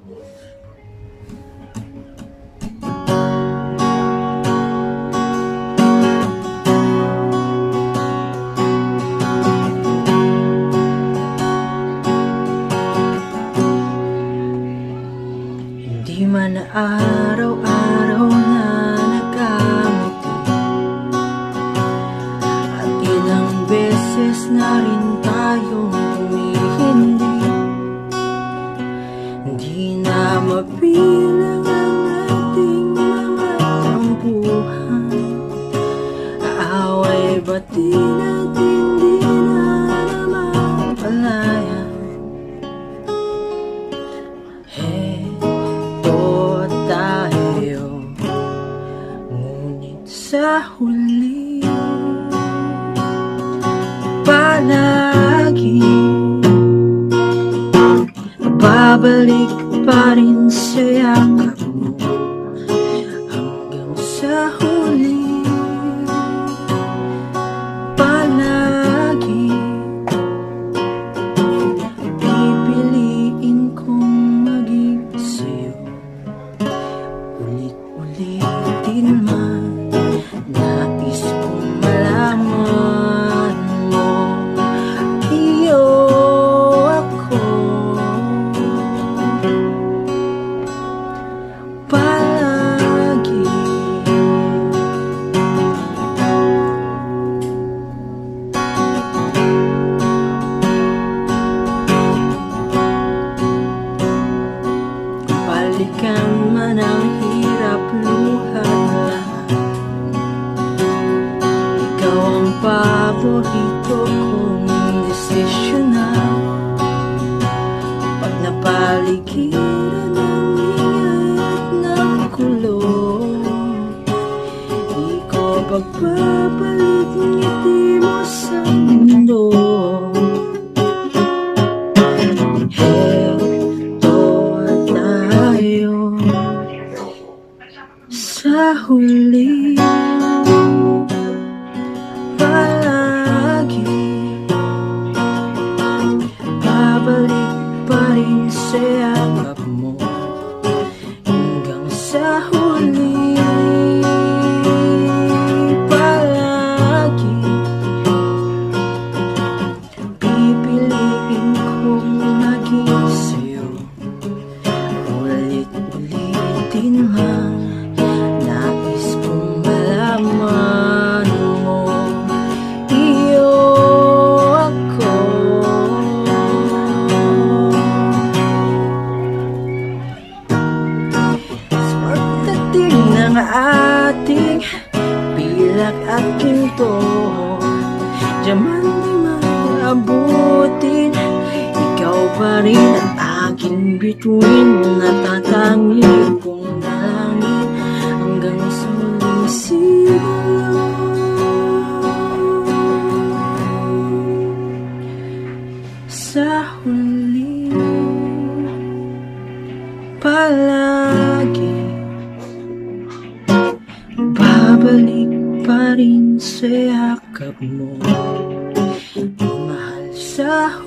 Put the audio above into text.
Di man araw-araw na nagkamiti, at ilang beses na rin tayong humihindi. Di na mabilang ang ating mga tampuhan, aaway bati natin di na naman palayan. Sa huli, palagi babalik pa rin sa yakap mo hanggang sa huli. Palagi pipiliin kong maging sa'yo, ulit-ulitin man. Nais kong malaman mo, iyo ako. Palagi balikan man ang hirap, luhat, paborito kong desisyon na pag napaligiran ng ingay at ng kulong. Di ko pagpapalit ngiti mo sa mundo. Heto tayo sa huli. Babalik pa rin sa yakap mo hanggang sa huli. Palagi pipiliin kong maging sa'yo, ulit-ulitin man. Nais kong malaman mo, iyo ako. Ng ating pilak at ginto, diyaman di maabutin. Ikaw pa rin ang aking bituin, natatangi kong dalangin hanggang sa muling sigaw. Sa huli, palagi babalik pa rin sa yakap mo, mahal sa